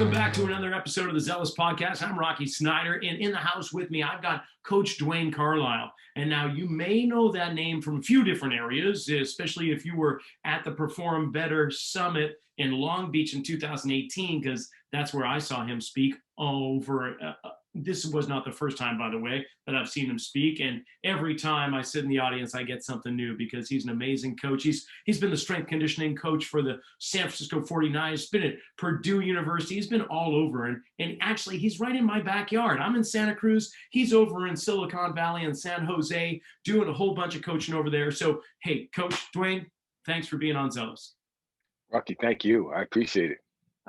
Welcome back to another episode of the Zealous Podcast. I'm Rocky Snyder, and in the house with me, I've got Coach Duane Carlisle. And now you may know that name from a few different areas, especially if you were at the Perform Better Summit in Long Beach in 2018, because that's where I saw him speak over. This was not the first time, by the way, that I've seen him speak. And every time I sit in the audience, I get something new because he's an amazing coach. He's been the strength conditioning coach for the San Francisco 49ers. He's been at Purdue University. He's been all over. And actually, he's right in my backyard. I'm in Santa Cruz. He's over in Silicon Valley and San Jose doing a whole bunch of coaching over there. So, hey, Coach Duane, thanks for being on Zealous. Rocky, thank you. I appreciate it.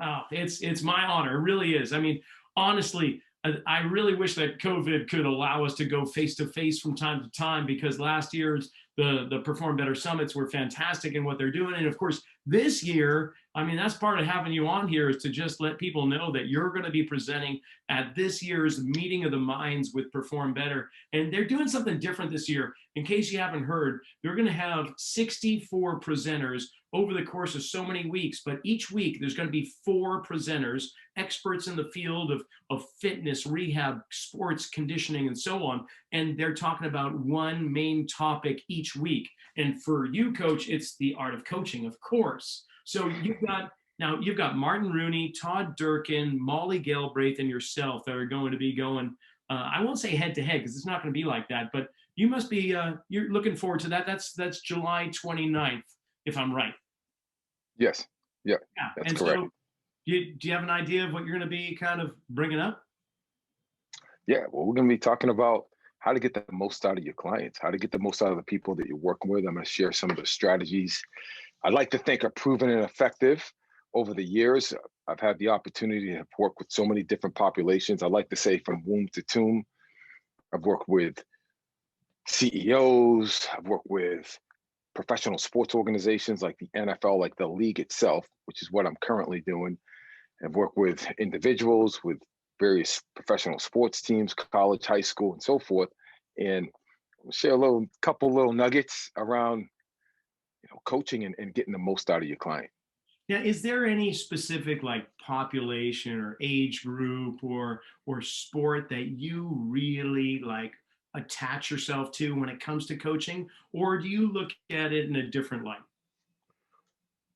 Oh, it's my honor. It really is. I mean, honestly, I really wish that COVID could allow us to go face-to-face from time to time, because last year's the Perform Better Summits were fantastic in what they're doing. And of course, this year, I mean, that's part of having you on here, is to just let people know that you're going to be presenting at this year's Meeting of the Minds with Perform Better. And they're doing something different this year. In case you haven't heard, they're going to have 64 presenters over the course of so many weeks, but each week there's going to be 4 presenters, experts in the field of fitness, rehab, sports, conditioning, and so on. And they're talking about one main topic each week. And for you, Coach, it's the art of coaching, of course. So you've got Martin Rooney, Todd Durkin, Molly Galbraith, and yourself that are going to be going, I won't say head to head because it's not going to be like that, but you must be, you're looking forward to that. That's July 29th, if I'm right. Yes. Yeah. That's and correct. So do you have an idea of what you're going to be kind of bringing up? Yeah. Well, we're going to be talking about how to get the most out of your clients, how to get the most out of the people that you're working with. I'm going to share some of the strategies I like to think are proven and effective over the years. I've had the opportunity to work with so many different populations. I like to say from womb to tomb. I've worked with CEOs. I've worked with professional sports organizations like the NFL, like the league itself, which is what I'm currently doing. I've worked with individuals, with various professional sports teams, college, high school, and so forth. And I'll share a couple little nuggets around, coaching and getting the most out of your client. Now, is there any specific like population or age group or sport that you really like attach yourself to when it comes to coaching, or do you look at it in a different light?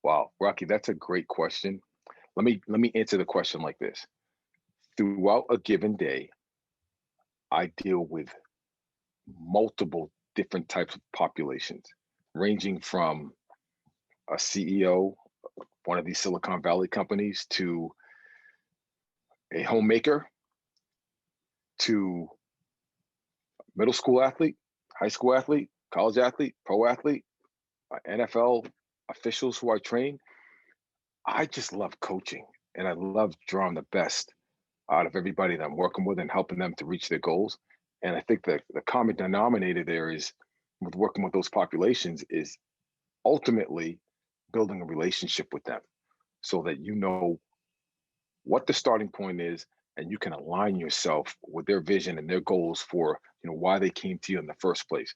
Wow, Rocky, that's a great question. Let me answer the question like this. Throughout a given day, I deal with multiple different types of populations, ranging from a CEO, one of these Silicon Valley companies, to a homemaker, to middle school athlete, high school athlete, college athlete, pro athlete, NFL officials who I train. I just love coaching, and I love drawing the best out of everybody that I'm working with and helping them to reach their goals. And I think that the common denominator there is, with working with those populations, is ultimately building a relationship with them so that you know what the starting point is and you can align yourself with their vision and their goals for why they came to you in the first place.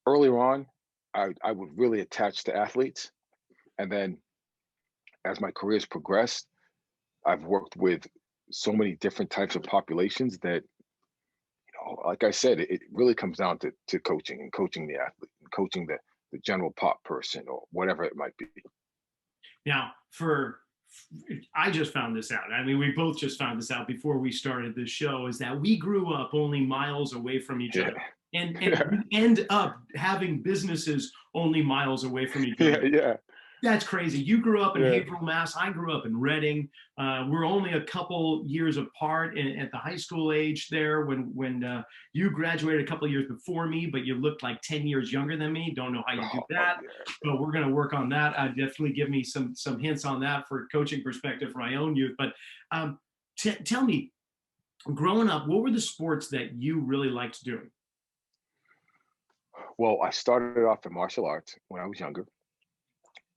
Earlier on, I would really attach to athletes. And then as my career's progressed, I've worked with so many different types of populations that, like I said, it really comes down to coaching and coaching the athlete and coaching the general pop person or whatever it might be. Now, I just found this out. I mean, we both just found this out before we started this show, is that we grew up only miles away from each other. And we end up having businesses only miles away from each other. Yeah. That's crazy. You grew up in Haverhill, Mass. I grew up in Reading. We're only a couple years apart at the high school age there when you graduated a couple of years before me, but you looked like 10 years younger than me. Don't know how you do that, but we're going to work on that. Definitely give me some hints on that for coaching perspective for my own youth. But tell me, growing up, what were the sports that you really liked doing? Well, I started off in martial arts when I was younger.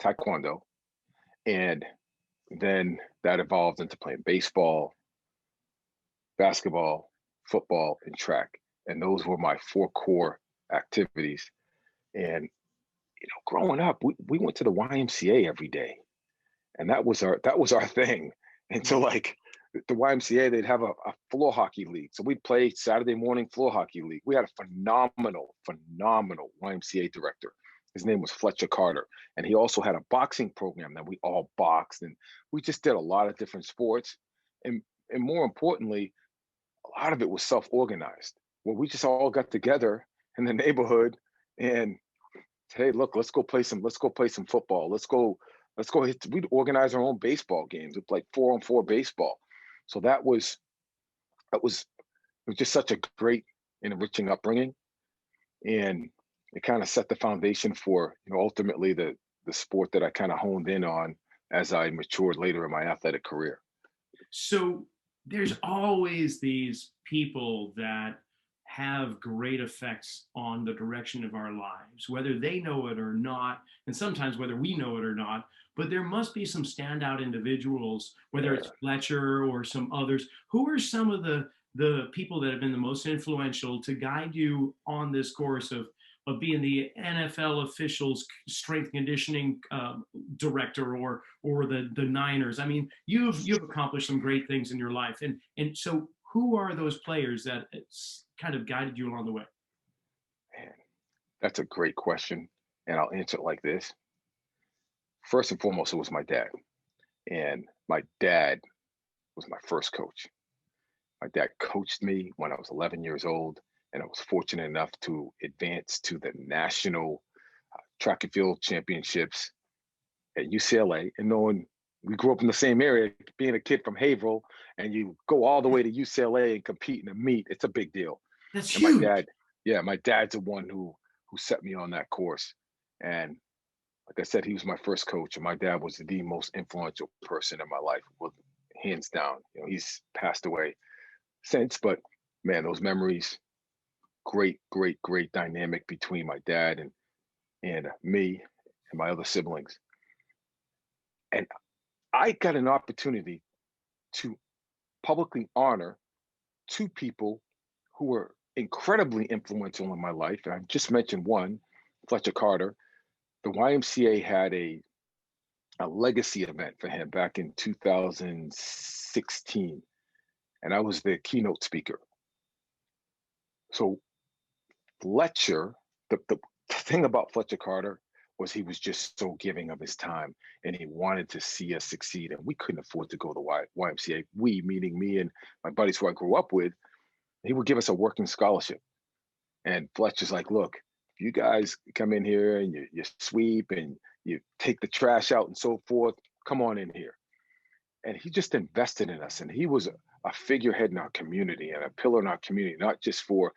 Taekwondo, and then that evolved into playing baseball, basketball, football, and track, and those were my 4 core activities. And growing up, we went to the YMCA every day, and that was our thing. And so like the YMCA, they'd have a floor hockey league. So we'd play Saturday morning floor hockey league. We had a phenomenal YMCA director. His name was Fletcher Carter. And he also had a boxing program that we all boxed. And we just did a lot of different sports. And more importantly, a lot of it was self-organized, where we just all got together in the neighborhood and, hey, look, let's go play some football. We'd organize our own baseball games with like 4-on-4 baseball. So it was just such a great and enriching upbringing. And it kind of set the foundation for, ultimately the sport that I kind of honed in on as I matured later in my athletic career. So there's always these people that have great effects on the direction of our lives, whether they know it or not, and sometimes whether we know it or not. But there must be some standout individuals, whether it's Yeah. Fletcher or some others. Who are some of the people that have been the most influential to guide you on this course of being the NFL officials strength conditioning director or the Niners? I mean, you've accomplished some great things in your life, and so who are those players that it's kind of guided you along the way? Man, that's a great question. And I'll answer it like this. First and foremost, it was my dad. And my dad was my first coach. My dad coached me when I was 11 years old, and I was fortunate enough to advance to the national track and field championships at UCLA. And knowing we grew up in the same area, being a kid from Haverhill, and you go all the way to UCLA and compete in a meet, it's a big deal. That's And my huge. dad, yeah, my dad's the one who set me on that course. And like I said, he was my first coach, and my dad was the most influential person in my life, with hands down. He's passed away since, but man, those memories, great dynamic between my dad and me and my other siblings. And I got an opportunity to publicly honor two people who were incredibly influential in my life. And I've just mentioned one, Fletcher Carter. The YMCA had a legacy event for him back in 2016, and I was the keynote speaker. So Fletcher, the thing about Fletcher Carter was he was just so giving of his time, and he wanted to see us succeed. And we couldn't afford to go to the YMCA. We, meaning me and my buddies who I grew up with, he would give us a working scholarship. And Fletcher's like, look, if you guys come in here and you sweep and you take the trash out and so forth, come on in here. And he just invested in us. And he was a figurehead in our community and a pillar in our community, not just for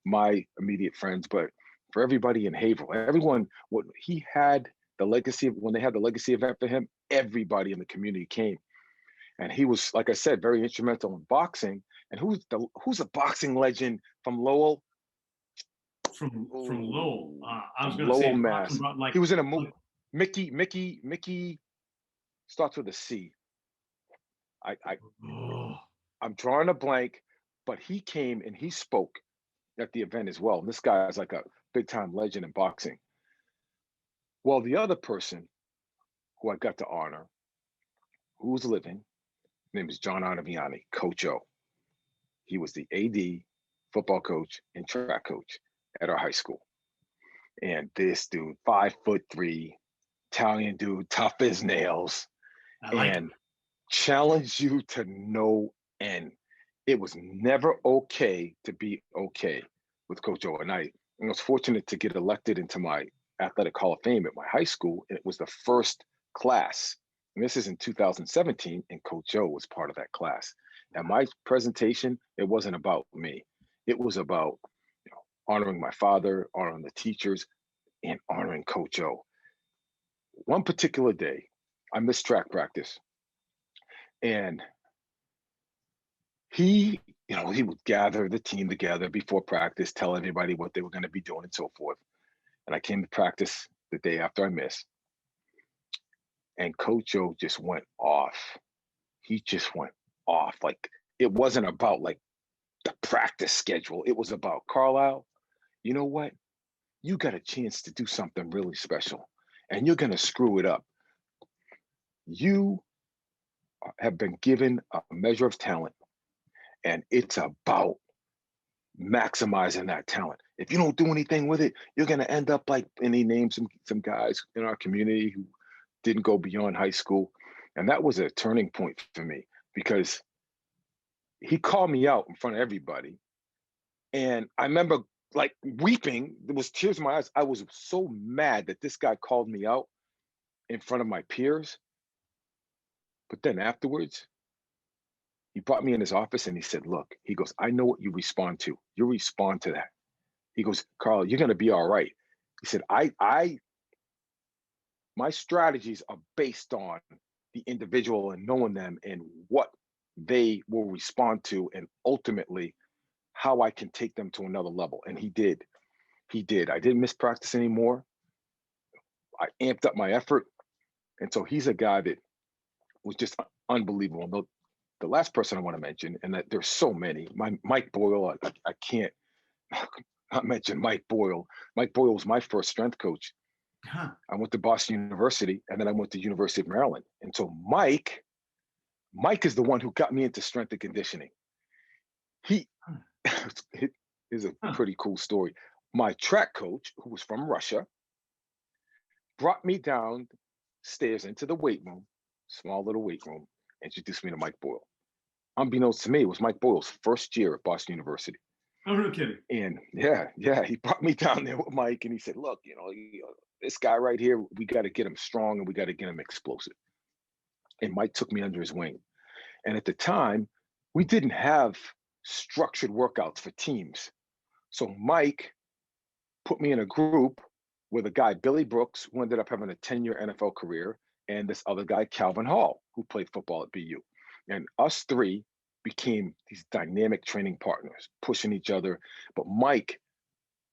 my immediate friends, but for everybody in Haverhill. Everyone, what he had the legacy, when they had the legacy event for him, everybody in the community came. And he was, like I said, very instrumental in boxing. And who's a boxing legend from Lowell? From Lowell. I was From going to say Lowell, Mass. like He was in a movie. Mickey starts with a C. oh, I'm drawing a blank, but he came and he spoke at the event as well. And this guy is like a big time legend in boxing. Well, the other person who I got to honor, who was living, his name is John Arnaviani, Coach O. He was the AD, football coach, and track coach at our high school. And this dude, 5'3", Italian dude, tough as nails, I like it. and challenged you to no end. It was never okay to be okay with Coach O. And I was fortunate to get elected into my athletic hall of fame at my high school. And it was the first class. And this is in 2017, and Coach O was part of that class. And my presentation, it wasn't about me. It was about honoring my father, honoring the teachers, and honoring Coach O. One particular day, I missed track practice, and he would gather the team together before practice, tell everybody what they were going to be doing and so forth. And I came to practice the day after I missed, and Coach O just went off. He just went off. Like, it wasn't about like the practice schedule. It was about, Carlisle, you know what? You got a chance to do something really special, and you're going to screw it up. You have been given a measure of talent, and it's about maximizing that talent. If you don't do anything with it, you're going to end up like, and he named some guys in our community who didn't go beyond high school. And that was a turning point for me because he called me out in front of everybody. And I remember like weeping. There was tears in my eyes. I was so mad that this guy called me out in front of my peers. But then afterwards, he brought me in his office and he said, look, he goes, I know what you respond to. You respond to that. He goes, Carl, you're going to be all right. He said, my strategies are based on the individual and knowing them and what they will respond to, and ultimately how I can take them to another level. And he did. He did. I didn't miss practice anymore. I amped up my effort. And so he's a guy that was just unbelievable. The last person I want to mention, and that there's so many, Mike Boyle, I can't not mention Mike Boyle. Mike Boyle was my first strength coach. Huh. I went to Boston University, and then I went to University of Maryland. And so Mike is the one who got me into strength and conditioning. He it is a pretty cool story. My track coach, who was from Russia, brought me downstairs into the weight room, small little weight room, introduced me to Mike Boyle. Unbeknownst to me, it was Mike Boyle's first year at Boston University. Oh, no kidding. And yeah, he brought me down there with Mike, and he said, look, this guy right here, we got to get him strong and we got to get him explosive. And Mike took me under his wing. And at the time, we didn't have structured workouts for teams. So Mike put me in a group with a guy, Billy Brooks, who ended up having a 10-year NFL career, and this other guy, Calvin Hall, who played football at BU. And us three became these dynamic training partners, pushing each other. But Mike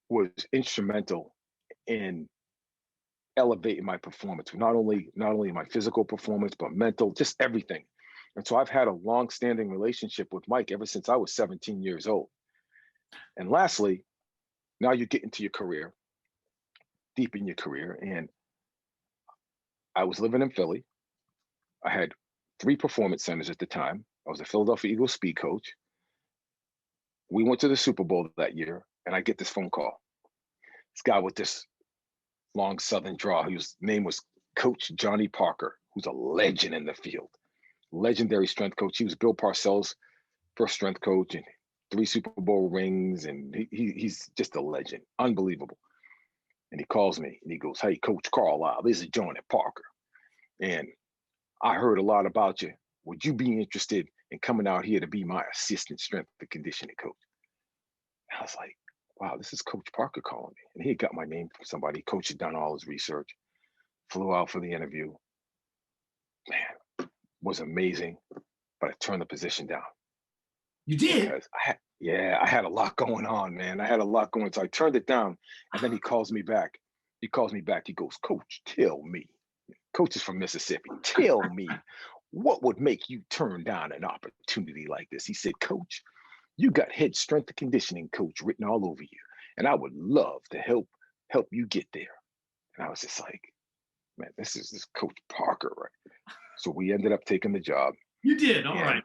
was instrumental in elevating my performance, not only my physical performance, but mental, just everything. And so I've had a long-standing relationship with Mike ever since I was 17 years old. And lastly, now you get into your career, deep in your career. And I was living in Philly. I had 3 performance centers at the time. I was a Philadelphia Eagles speed coach. We went to the Super Bowl that year, and I get this phone call. This guy with this long Southern draw, whose name was Coach Johnny Parker, who's a legend in the field, legendary strength coach. He was Bill Parcells' first strength coach, and 3 Super Bowl rings, and he's just a legend, unbelievable. And he calls me, and he goes, hey, Coach Carlisle, this is Johnny Parker. And I heard a lot about you. Would you be interested in coming out here to be my assistant strength and conditioning coach? And I was like, wow, this is Coach Parker calling me. And he had got my name from somebody. Coach had done all his research, flew out for the interview. Man, was amazing, but I turned the position down. You did? Because I had a lot going on, man. I had a lot going. So I turned it down, and then he calls me back. He goes, Coach, tell me. Coach is from Mississippi. Tell me, what would make you turn down an opportunity like this? He said, Coach, you got head strength and conditioning coach written all over you, and I would love to help you get there. And I was just like, man, this is Coach Parker, right? So we ended up taking the job. You did, all right.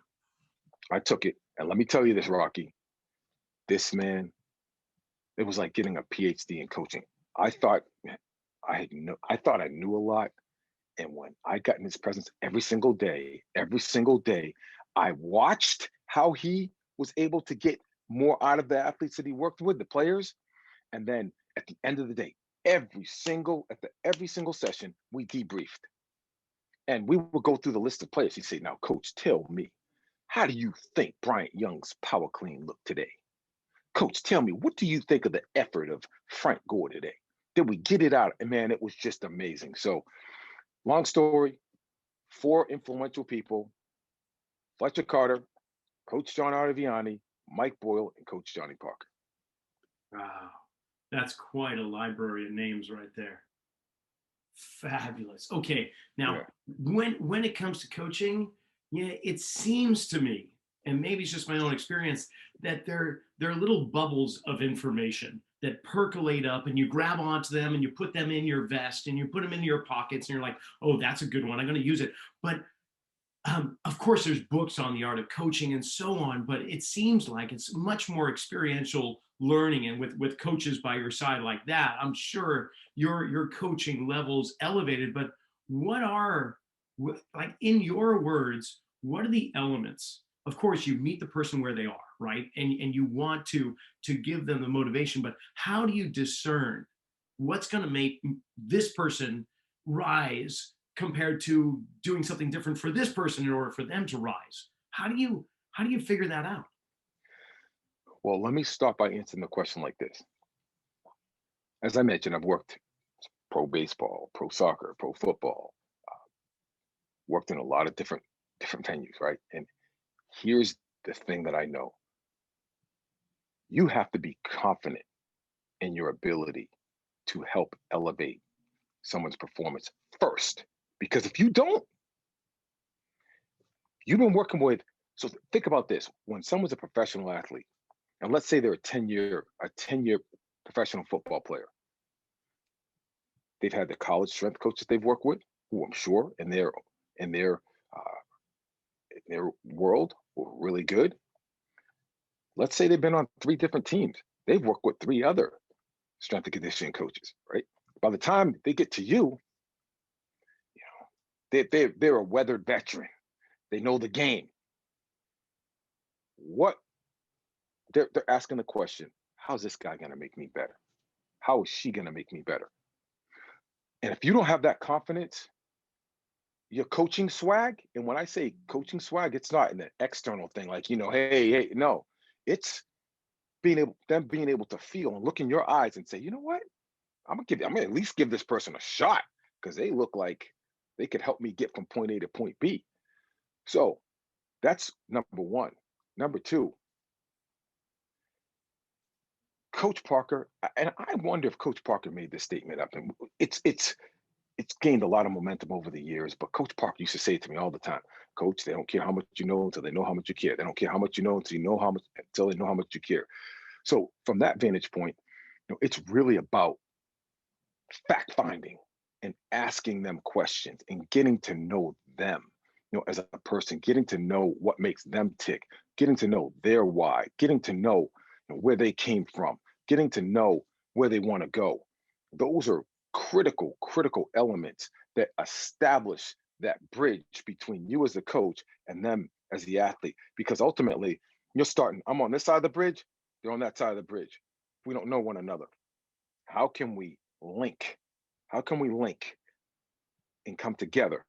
I took it, and let me tell you this, Rocky. This man, it was like getting a PhD in coaching. I thought I knew a lot. And when I got in his presence every single day, I watched how he was able to get more out of the athletes that he worked with, the players. And then at the end of the day, every single session, we debriefed. And we would go through the list of players. He'd say, now, Coach, tell me, how do you think Bryant Young's power clean looked today? Coach, tell me, what do you think of the effort of Frank Gore today? Did we get it out? And man, it was just amazing. So long story, 4 influential people: Fletcher Carter, Coach John Artaviani, Mike Boyle, and Coach Johnny Parker. Wow, that's quite a library of names right there. Fabulous. Okay, now when it comes to coaching, it seems to me, and maybe it's just my own experience, that there are little bubbles of information that percolate up, and you grab onto them and you put them in your vest and you put them into your pockets and you're like, oh, that's a good one, I'm going to use it. But Of course, there's books on the art of coaching and so on, but it seems like it's much more experiential learning. And with coaches by your side like that, I'm sure your coaching levels elevated. But what are, like in your words, what are the elements? Of course, you meet the person where they are, right? And you want to give them the motivation, but how do you discern what's going to make this person rise compared to doing something different for this person in order for them to rise? How do you figure that out? Well, let me start by answering the question like this. As I mentioned, I've worked pro baseball, pro soccer, pro football, worked in a lot of different venues, right? And here's the thing that I know. You have to be confident in your ability to help elevate someone's performance first. Because if you don't, you've been working with, so think about this. When someone's a professional athlete, and let's say they're a 10-year professional football player, they've had the college strength coaches they've worked with, who I'm sure in their uh, in their world were really good. Let's say they've been on 3 different teams. They've worked with 3 other strength and conditioning coaches, right? By the time they get to you, you know, they're a weathered veteran. They know the game. What they're asking the question: how's this guy going to make me better? How is she going to make me better? And if you don't have that confidence, your coaching swag, and when I say coaching swag, it's not an external thing like, hey, hey, no. It's being able to feel and look in your eyes and say, you know what? I'm gonna at least give this person a shot because they look like they could help me get from point A to point B. So that's number one. Number two, Coach Parker, and I wonder if Coach Parker made this statement up. And it's gained a lot of momentum over the years. But Coach Parker used to say it to me all the time: Coach, they don't care how much you know until they know how much you care. They don't care how much you know until they know how much you care. So from that vantage point, it's really about fact finding and asking them questions and getting to know them, as a person, getting to know what makes them tick, getting to know their why, getting to know where they came from, getting to know where they want to go. Those are critical elements that establish that bridge between you as the coach and them as the athlete. Because ultimately, I'm on this side of the bridge, they're on that side of the bridge. We don't know one another. How can we link? How can we link and come together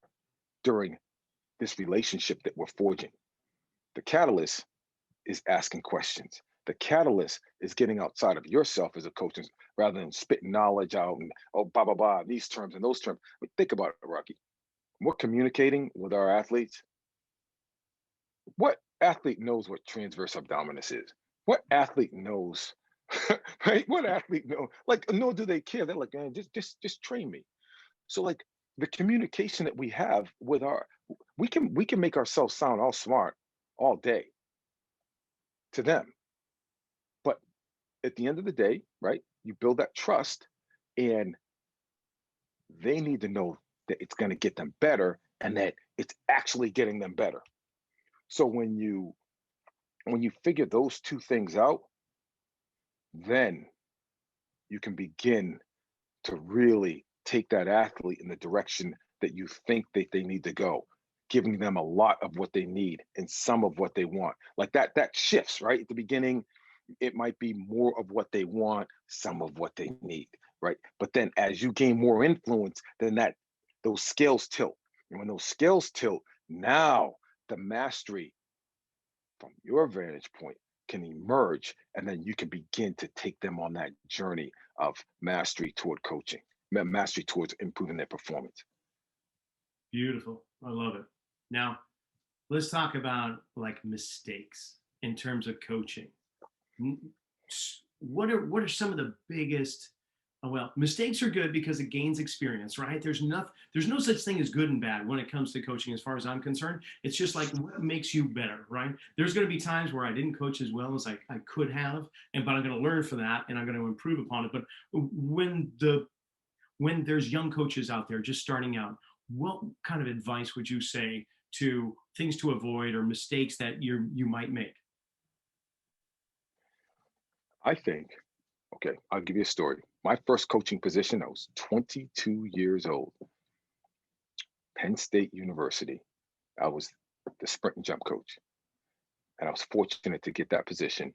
during this relationship that we're forging? The catalyst is asking questions. The catalyst is getting outside of yourself as a coach rather than spitting knowledge out and, oh, blah, blah, blah, these terms and those terms. Think about it, Rocky. We're communicating with our athletes. What athlete knows what transverse abdominis is? What athlete knows, right? What athlete know? Like, nor do they care. They're like, man, just train me. So like the communication that we have with we can make ourselves sound all smart all day to them. But at the end of the day, right, you build that trust and they need to know that it's going to get them better and that it's actually getting them better. So when you figure those two things out, then you can begin to really take that athlete in the direction that you think that they need to go, giving them a lot of what they need and some of what they want. Like that shifts, right? At the beginning, it might be more of what they want, some of what they need, right? But then as you gain more influence, then those scales tilt. And when those scales tilt, now the mastery from your vantage point can emerge, and then you can begin to take them on that journey of mastery toward coaching, mastery towards improving their performance. Beautiful. I love it. Now, let's talk about like mistakes in terms of coaching. What are some of the biggest, well, mistakes are good because it gains experience, right? There's no such thing as good and bad when it comes to coaching as far as I'm concerned. It's just like what makes you better, right? There's going to be times where I didn't coach as well as I could have, but I'm going to learn from that and I'm going to improve upon it. But when there's young coaches out there just starting out, what kind of advice would you say to things to avoid or mistakes that you might make? I think, okay, I'll give you a story. My first coaching position, I was 22 years old, Penn State University. I was the sprint and jump coach, and I was fortunate to get that position.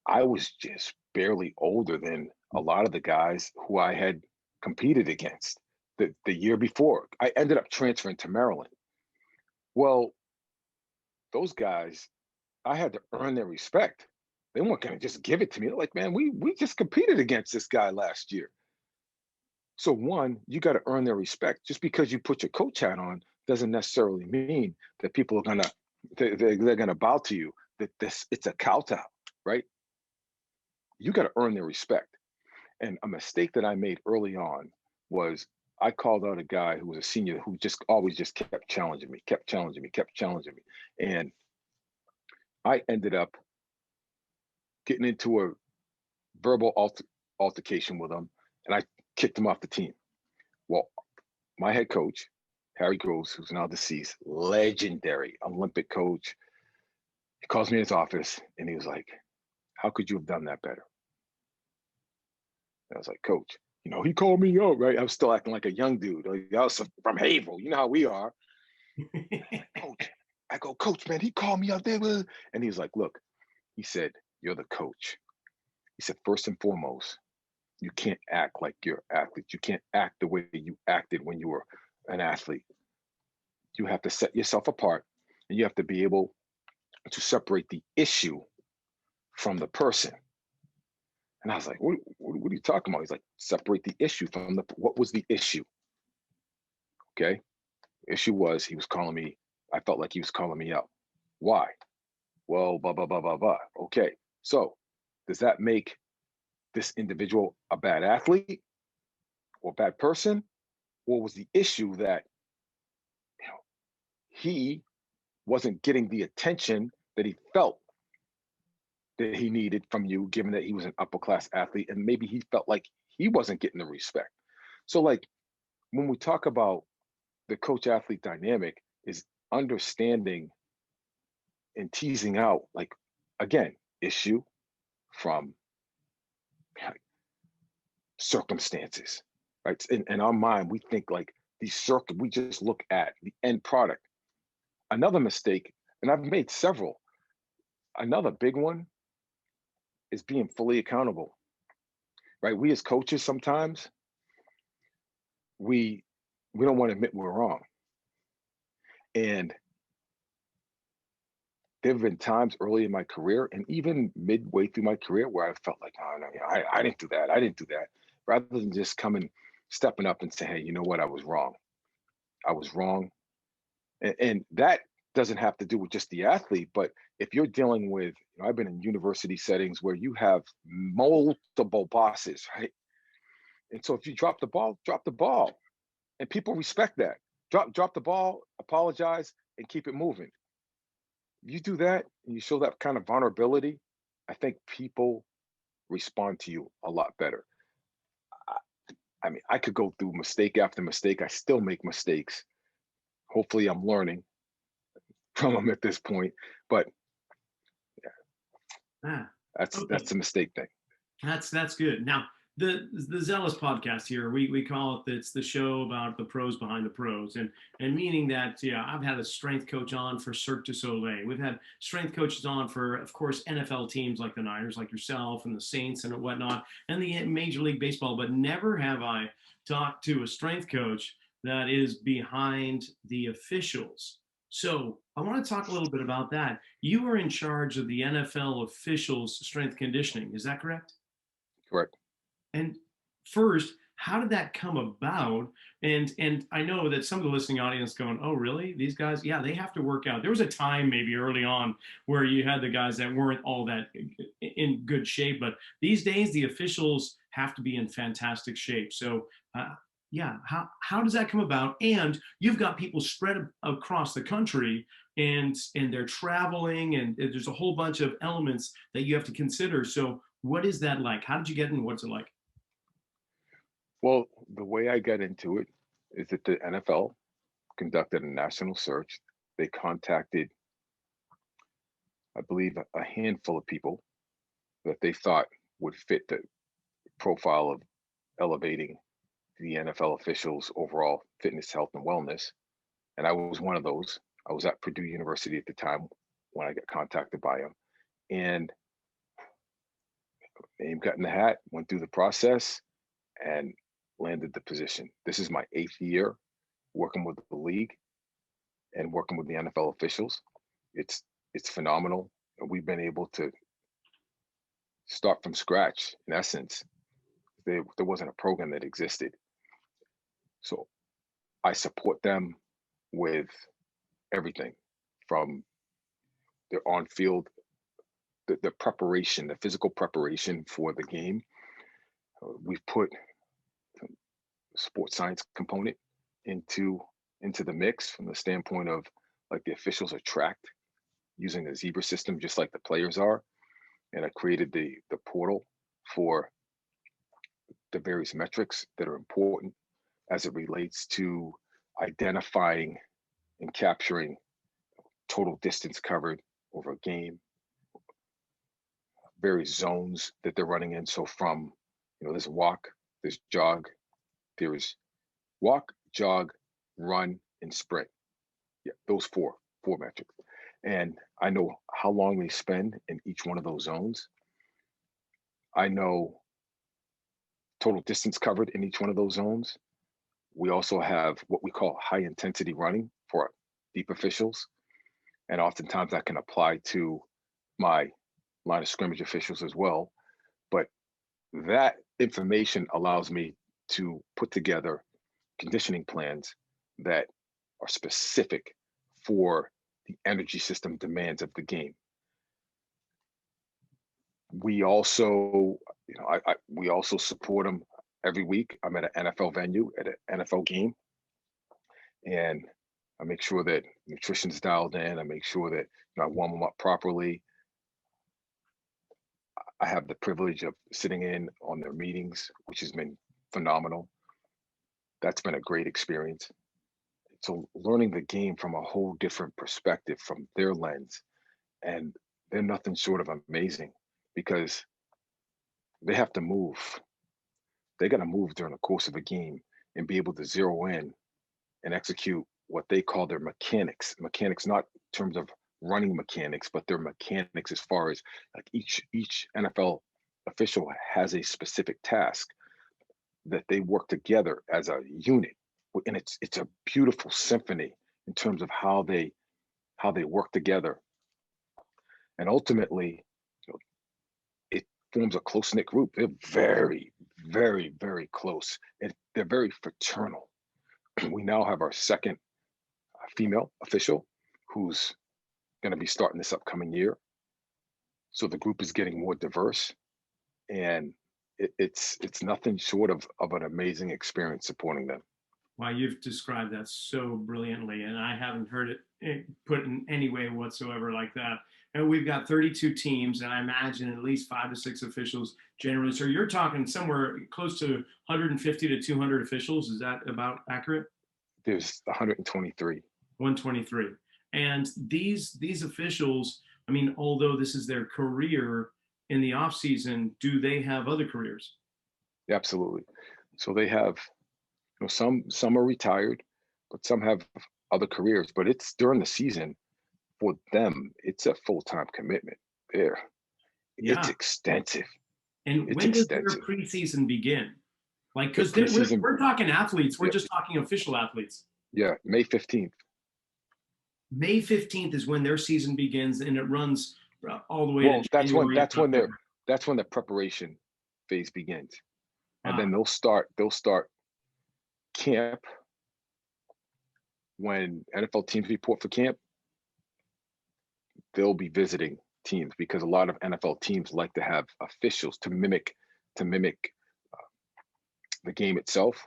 I was just barely older than a lot of the guys who I had competed against the year before. I ended up transferring to Maryland. Well, those guys, I had to earn their respect. They weren't going to just give it to me. They're like, man, we just competed against this guy last year. So one, you got to earn their respect. Just because you put your coach hat on doesn't necessarily mean that people are gonna they're gonna bow to you. That this it's a kowtow, right? You got to earn their respect. And a mistake that I made early on was I called out a guy who was a senior who just always just kept challenging me, kept challenging me, kept challenging me. And I ended up getting into a verbal altercation with him and I kicked him off the team. Well, my head coach, Harry Groves, who's now deceased, legendary Olympic coach, he calls me in his office and he was like, how could you have done that better? And I was like, coach, he called me out, right? I was still acting like a young dude. Like, I was from Haverhill, you know how we are. Coach, I go, coach, man, he called me out there. And he was like, look, he said, you're the coach. He said, first and foremost, you can't act like you're an athlete. You can't act the way you acted when you were an athlete. You have to set yourself apart and you have to be able to separate the issue from the person. And I was like, what are you talking about? He's like, separate the issue from what was the issue? Okay. Issue was he was calling me, I felt like he was calling me out. Why? Well, blah, blah, blah, blah, blah. Okay. So does that make this individual a bad athlete or bad person? Or was the issue that he wasn't getting the attention that he felt that he needed from you, given that he was an upper class athlete, and maybe he felt like he wasn't getting the respect. So, like when we talk about the coach athlete dynamic, is understanding and teasing out, like again, issue from circumstances, right? In our mind, we think like we just look at the end product. Another mistake, and I've made several. Another big one is being fully accountable, right? We as coaches sometimes we don't want to admit we're wrong, and there have been times early in my career and even midway through my career where I felt like, oh no, I didn't do that, I didn't do that, rather than just stepping up and saying, hey, you know what, I was wrong, and that doesn't have to do with just the athlete, but if you're dealing with, I've been in university settings where you have multiple bosses, right? And so if you drop the ball, and people respect that. Drop the ball, apologize, and keep it moving. You do that, and you show that kind of vulnerability, I think people respond to you a lot better. I, I mean, I could go through mistake after mistake. I still make mistakes. Hopefully, I'm learning from them at this point. But Ah, okay. that's a mistake thing. That's good. Now, the Zealous podcast here, we call it, it's the show about the pros behind the pros, and meaning that, yeah, I've had a strength coach on for Cirque du Soleil. We've had strength coaches on for, of course, NFL teams like the Niners, like yourself, and the Saints and whatnot, and the Major League Baseball. But never have I talked to a strength coach that is behind the officials. So I want to talk a little bit about that. You are in charge of the NFL officials' strength conditioning. Is that correct? Correct. And first, how did that come about? And I know that some of the listening audience going, "Oh, really? These guys? Yeah, they have to work out." There was a time maybe early on where you had the guys that weren't all that in good shape, but these days the officials have to be in fantastic shape. So, yeah, how does that come about? And you've got people spread across the country, and they're traveling, and there's a whole bunch of elements that you have to consider. So, what is that like? How did you get in? What's it like? Well, the way I got into it is that the NFL conducted a national search. They contacted, I believe, a handful of people that they thought would fit the profile of elevating the NFL officials' overall fitness, health, and wellness. And I was one of those. I was at Purdue University at the time when I got contacted by them. And name got in the hat, went through the process, and landed the position. This is my 8th year working with the league and working with the NFL officials. It's phenomenal. And we've been able to start from scratch, in essence. There wasn't a program that existed. So I support them with everything from their on-field, the preparation, the physical preparation for the game. We've put sports science component into the mix from the standpoint of, like, the officials are tracked using a zebra system just like the players are. And I created the portal for the various metrics that are important as it relates to identifying and capturing total distance covered over a game, various zones that they're running in. So from, there's walk, there's jog, there's walk, jog, run, and sprint. Yeah, those four metrics. And I know how long they spend in each one of those zones. I know total distance covered in each one of those zones. We also have what we call high intensity running for deep officials. And oftentimes that can apply to my line of scrimmage officials as well. But that information allows me to put together conditioning plans that are specific for the energy system demands of the game. We also, we also support them every week. I'm at an NFL venue at an NFL game, and I make sure that nutrition's dialed in. I make sure that I warm them up properly. I have the privilege of sitting in on their meetings, which has been phenomenal. That's been a great experience. So learning the game from a whole different perspective from their lens, and they're nothing short of amazing because they have to move. They got to move during the course of a game and be able to zero in and execute what they call their mechanics. Mechanics, not in terms of running mechanics, but their mechanics as far as, like, each NFL official has a specific task that they work together as a unit. And it's a beautiful symphony in terms of how they work together. And ultimately, it forms a close-knit group. They're very, very, very close. And they're very fraternal. We now have our second female official who's going to be starting this upcoming year. So the group is getting more diverse, and it's nothing short of an amazing experience supporting them. Wow, you've described that so brilliantly, and I haven't heard it put in any way whatsoever like that. And we've got 32 teams, and I imagine at least 5 to 6 officials generally. So you're talking somewhere close to 150 to 200 officials. Is that about accurate? There's 123. 123. And these officials, I mean, although this is their career in the off season, do they have other careers? Absolutely. So they have, some are retired, but some have other careers. But it's during the season for them. It's a full-time commitment. There, it's extensive. And it's when does extensive. their preseason begin? Like, because we're talking athletes, we're just talking official athletes. Yeah, May 15th. May 15th is when their season begins, and it runs all the way to January. That's when the preparation phase begins. Wow. And then they'll start camp when NFL teams report for camp. They'll be visiting teams because a lot of NFL teams like to have officials to mimic the game itself.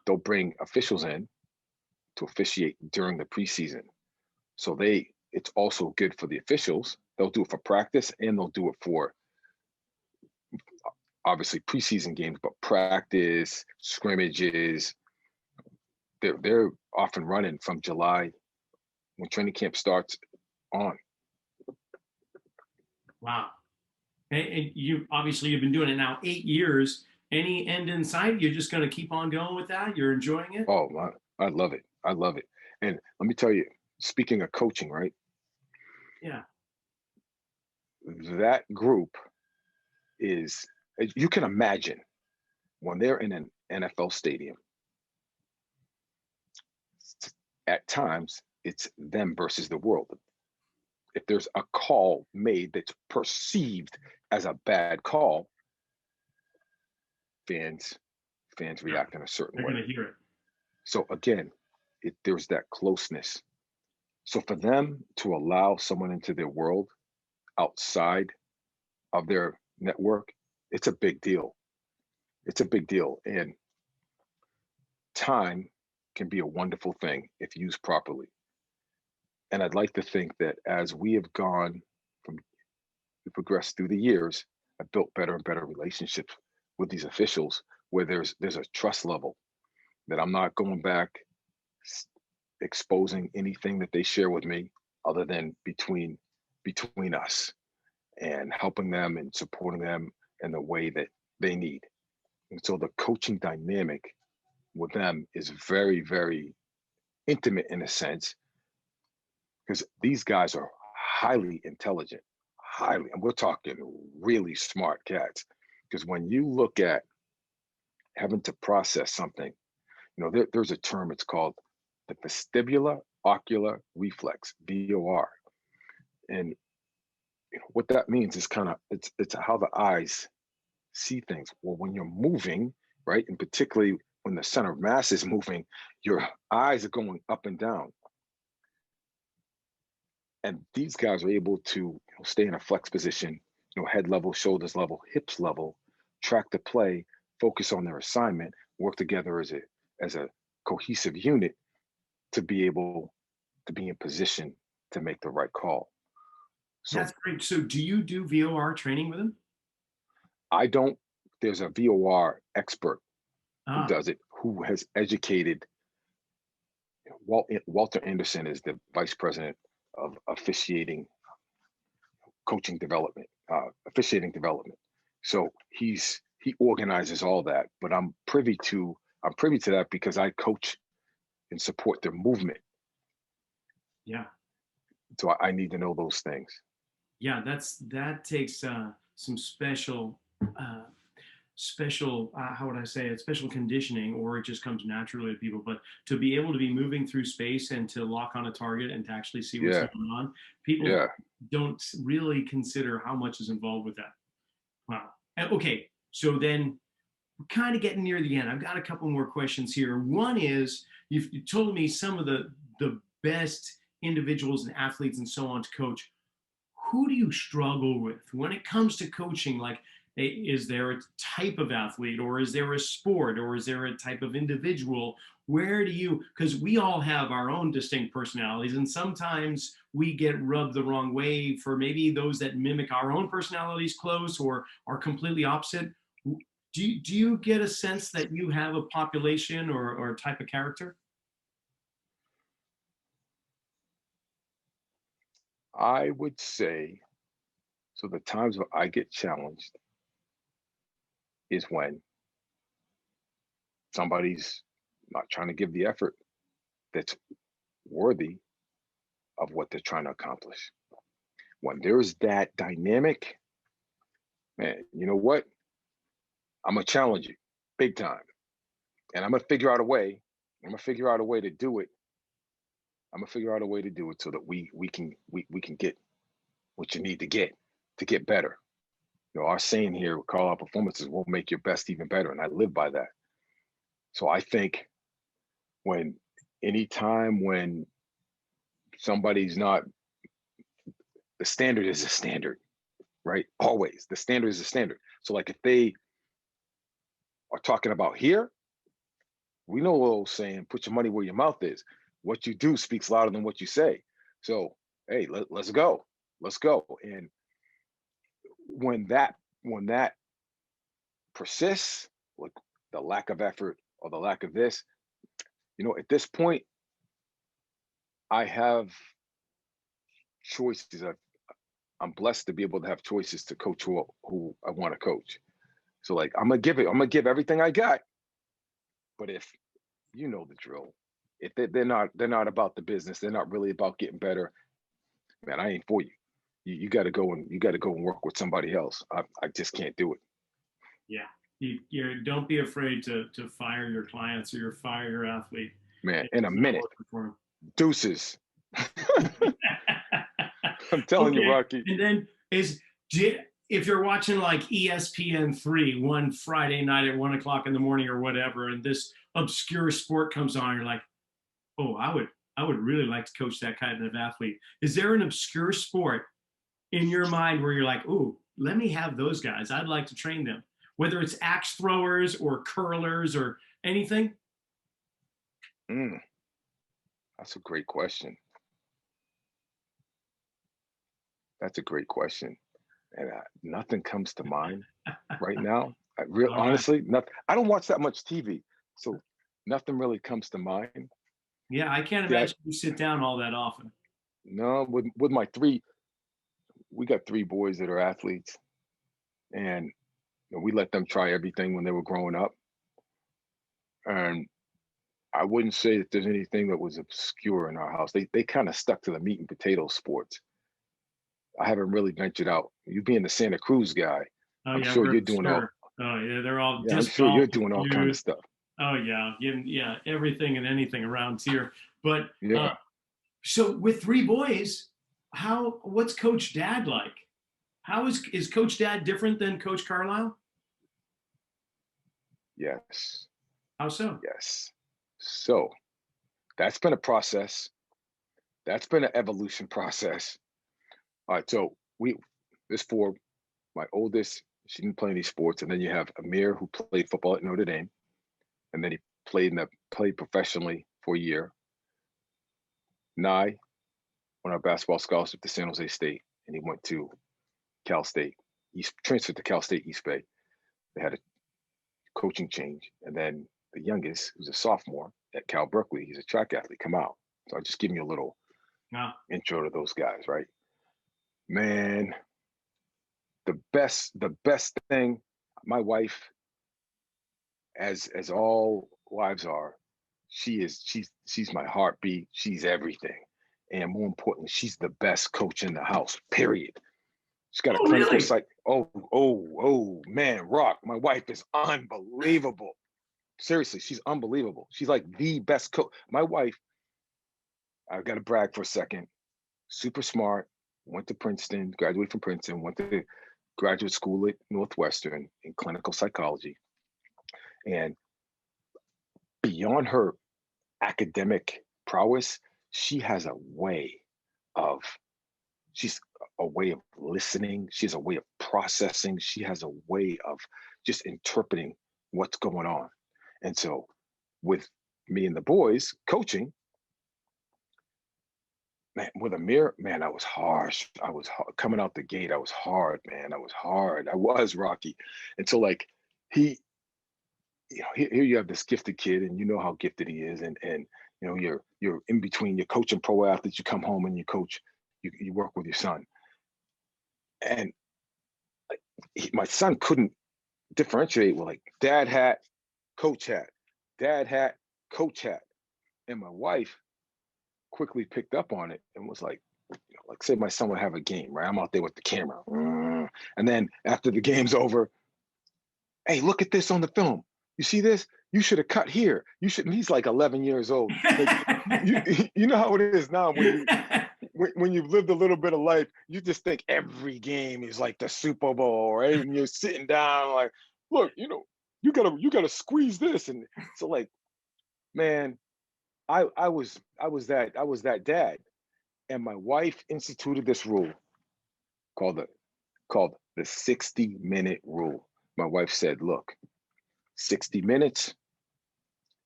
They'll bring officials in to officiate during the preseason. So it's also good for the officials. They'll do it for practice, and they'll do it for, obviously, preseason games, but practice, scrimmages. They're off and running from July when training camp starts on. Wow. And you obviously you've been doing it now 8 years. Any end in sight? You're just going to keep on going with that? You're enjoying it? Oh, I love it. I love it. And let me tell you, speaking of coaching, right? Yeah. That group is, you can imagine when they're in an NFL stadium, at times it's them versus the world. If there's a call made that's perceived as a bad call, fans Yeah. react in a certain They're way. going to hear it. So again, there's that closeness. So for them to allow someone into their world outside of their network, it's a big deal. It's a big deal. And time can be a wonderful thing if used properly. And I'd like to think that as we have gone from, we progressed through the years, I've built better and better relationships with these officials where there's a trust level that I'm not going back exposing anything that they share with me other than between us, and helping them and supporting them in the way that they need. And so the coaching dynamic with them is very, very intimate in a sense, because these guys are highly intelligent, and we're talking really smart cats. Because when you look at having to process something, there's a term, it's called the vestibular ocular reflex, VOR. And what that means is kind of, it's how the eyes see things. Well, when you're moving, right, and particularly when the center of mass is moving, your eyes are going up and down. And these guys are able to stay in a flex position, head level, shoulders level, hips level, track the play, focus on their assignment, work together as a cohesive unit to be able to be in position to make the right call. So That's great. So do you do VOR training with them? I don't, there's a VOR expert who Ah, does it, who has educated. Walter Anderson is the vice president of officiating development. So he organizes all that, but I'm privy to that because I coach and support their movement. yeah. So I need to know those things. Yeah, that takes some uh, special how would I say it, special conditioning, or it just comes naturally to people. But to be able to be moving through space and to lock on a target and to actually see what's Yeah, going on, people yeah. don't really consider how much is involved with that. Wow. Okay, so then we're kind of getting near the end. I've got a couple more questions here. One is you told me some of the best individuals and athletes and so on to coach. Who do you struggle with when it comes to coaching? Like, is there a type of athlete, or is there a sport, or is there a type of individual? Where do you, because we all have our own distinct personalities, and sometimes we get rubbed the wrong way for maybe those that mimic our own personalities close or are completely opposite. Do you get a sense that you have a population or a type of character? I would say, so the times where I get challenged is when somebody's not trying to give the effort that's worthy of what they're trying to accomplish. When there's that dynamic, man, you know what? I'm gonna challenge you big time. And I'm gonna figure out a way. I'm gonna figure out a way to do it. I'm gonna figure out a way to do it so that we can get what you need to get better. Our saying here with Carlisle Performances will make your best even better. And I live by that. So I think when anytime when somebody's not, the standard is a standard, right? Always. The standard is a standard. So like if they are talking about here, we know what old saying, put your money where your mouth is. What you do speaks louder than what you say. So hey, let's go. Let's go. And when that persists, like the lack of effort or the lack of this, at this point, I have choices. I'm blessed to be able to have choices to coach who I want to coach. So like I'm gonna give everything I got. But if you know the drill, if they're not about the business, they're not really about getting better, man, I ain't for you. You got to go and work with somebody else. I just can't do it, Yeah. You don't be afraid to fire your clients or fire your athlete man. if In a it's not minute, working for deuces. them. I'm telling you, Okay. Rocky. And then if you're watching like ESPN 3 one Friday night at 1 o'clock in the morning or whatever, and this obscure sport comes on, you're like, oh, I would really like to coach that kind of athlete. Is there an obscure sport in your mind where you're like, ooh, let me have those guys. I'd like to train them, whether it's axe throwers or curlers or anything? Mm, that's a great question. That's a great question, and nothing comes to mind right now. All right. Honestly, nothing. I don't watch that much TV, so nothing really comes to mind. Yeah, I can't Yeah, imagine you sit down all that often. no, with my three, we got three boys that are athletes, and we let them try everything when they were growing up. And I wouldn't say that there's anything that was obscure in our house. They kind of stuck to the meat and potato sports. I haven't really ventured out. You being the Santa Cruz guy, Oh I'm yeah, sure for you're doing all. sure. Oh yeah, they're all Yeah, I'm disc sure golf you're doing all kind of shoes. stuff. Oh yeah, yeah, yeah, everything and anything around here. But Yeah. so with three boys, what's Coach Dad like? How is Coach Dad different than Coach Carlisle? Yes. How so? Yes. So that's been a process. That's been an evolution process. All right. So this for my oldest, she didn't play any sports. And then you have Amir, who played football at Notre Dame. And then he played professionally for a year. Nye on our basketball scholarship to San Jose State. And he went to Cal State. He transferred to Cal State East Bay. They had a coaching change. And then the youngest, who's a sophomore at Cal Berkeley, he's a track athlete, come out. So I'll just give you a little No. intro to those guys, right? Man, the best thing, my wife, as all wives are, she's my heartbeat. She's everything. And more importantly, she's the best coach in the house, period. She's got a Oh clinical really? psych. Oh, man, Rock. My wife is unbelievable. Seriously, she's unbelievable. She's like the best coach. My wife, I got to brag for a second. Super smart. Went to Princeton, graduated from Princeton, went to graduate school at Northwestern in clinical psychology. And beyond her academic prowess, she has a way of she's a way of listening. She has a way of processing. She has a way of just interpreting what's going on. And so with me and the boys coaching, man, with Amir, man, I was harsh. Coming out the gate. I was hard, man. I was hard. I was Rocky. And so like he, here you have this gifted kid and you know how gifted he is. And you're in between, you're coaching pro athletes, you come home and you coach, you work with your son. And my son couldn't differentiate with like coach hat, dad hat, coach hat. And my wife quickly picked up on it and was like, like say my son would have a game, right? I'm out there with the camera. And then after the game's over, hey, look at this on the film. You see this? You should have cut here. You should. And he's like 11 years old. Like you know how it is now when you've lived a little bit of life, you just think every game is like the Super Bowl, right? And you're sitting down like, look, you gotta squeeze this. And so like, man, I was that dad. And my wife instituted this rule called the called the 60-minute rule. My wife said, look, 60 minutes,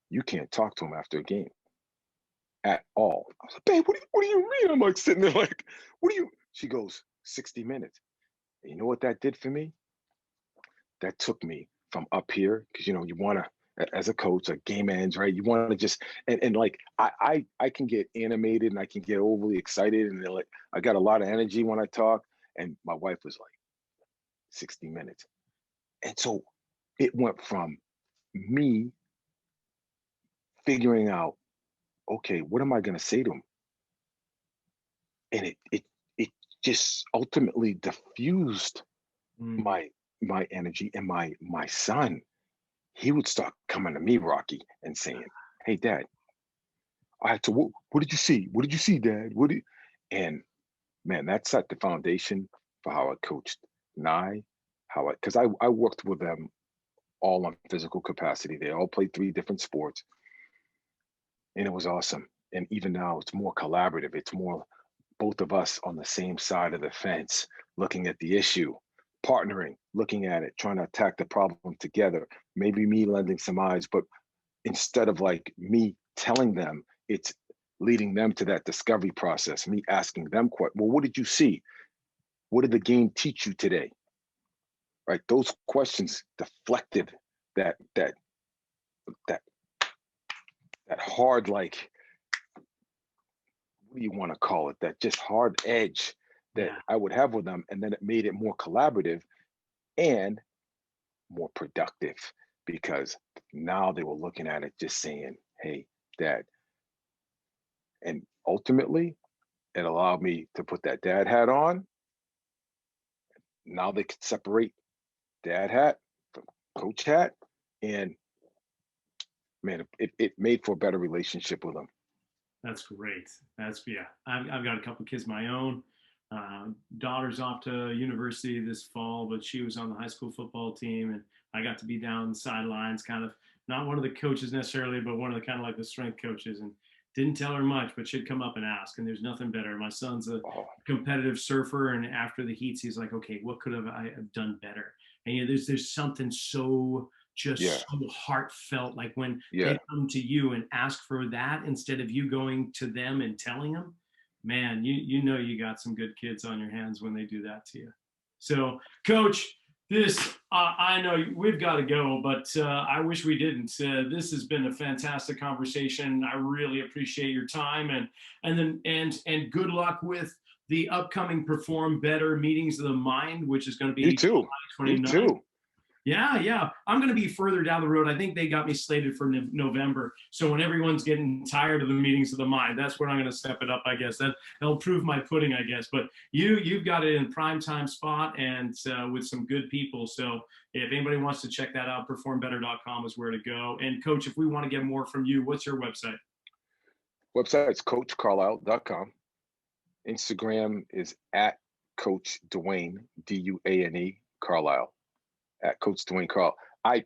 you can't talk to him after a game at all. I was like, babe, what do you mean? I'm like sitting there like, what do you? She goes, 60 minutes. And you know what that did for me? That took me from up here, because you want to as a coach, like game ends, right? You want to just and like I can get animated and I can get overly excited and like I got a lot of energy when I talk. And my wife was like 60 minutes. And so it went from me figuring out, okay, what am I gonna say to him? And it just ultimately diffused Mm. my energy and my son. He would start coming to me, Rocky, and saying, "Hey, Dad, I had to. What did you see? What did you see, Dad? What did?" And man, that set the foundation for how I coached Nye, how because I worked with them all on physical capacity. They all played 3 different sports, and it was awesome. And even now, it's more collaborative. It's more both of us on the same side of the fence, looking at the issue, partnering, looking at it, trying to attack the problem together. Maybe me lending some eyes, but instead of like me telling them, it's leading them to that discovery process, me asking them, well, what did you see? What did the game teach you today? Right? Those questions deflected that that that that hard, like, what do you want to call it? That just hard edge that Yeah. I would have with them. And then it made it more collaborative and more productive because now they were looking at it just saying, hey, Dad. And ultimately, it allowed me to put that dad hat on. Now they could separate dad hat from coach hat. And man, it made for a better relationship with them. That's great. That's yeah. I've got a couple kids of my own. Daughter's off to university this fall, but she was on the high school football team, and I got to be down the sidelines, kind of not one of the coaches necessarily, but one of the kind of like the strength coaches, and didn't tell her much, but she'd come up and ask. And there's nothing better. My son's a Oh, competitive surfer, and after the heats, he's like, okay, what could have I have done better? And there's something so just yeah, so heartfelt, like when yeah. they come to you and ask for that instead of you going to them and telling them, man, you know you got some good kids on your hands when they do that to you. So, Coach, this I know we've got to go, but I wish we didn't. This has been a fantastic conversation. I really appreciate your time, and good luck with the upcoming Perform Better Meetings of the Mind, which is going to You be too. July You 29th. too. Yeah, yeah. I'm going to be further down the road. I think they got me slated for November. So when everyone's getting tired of the meetings of the mind, that's when I'm going to step it up, I guess. That'll prove my pudding, I guess. But you've got it in prime time spot and with some good people. So if anybody wants to check that out, performbetter.com is where to go. And Coach, if we want to get more from you, what's your website? Website's coachcarlisle.com. Instagram is at Coach Duane, Duane Carlisle, at Coach Duane Carlisle. I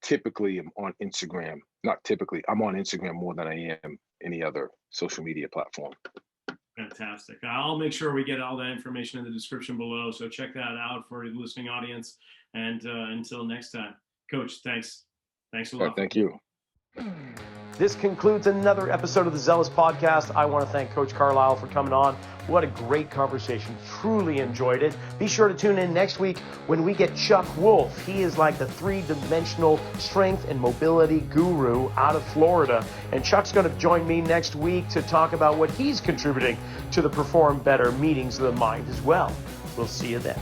typically am on Instagram. Not typically, I'm on Instagram more than I am any other social media platform. Fantastic. I'll make sure we get all that information in the description below. So check that out for the listening audience. And until next time, Coach, thanks. Thanks a lot. Thank you. This concludes another episode of the Zealous Podcast. I want to thank Coach Carlisle for coming on. What a great conversation. Truly enjoyed it. Be sure to tune in next week when we get Chuck Wolf. He is like the 3-dimensional strength and mobility guru out of Florida. And Chuck's going to join me next week to talk about what he's contributing to the Perform Better Meetings of the Mind as well. We'll see you then.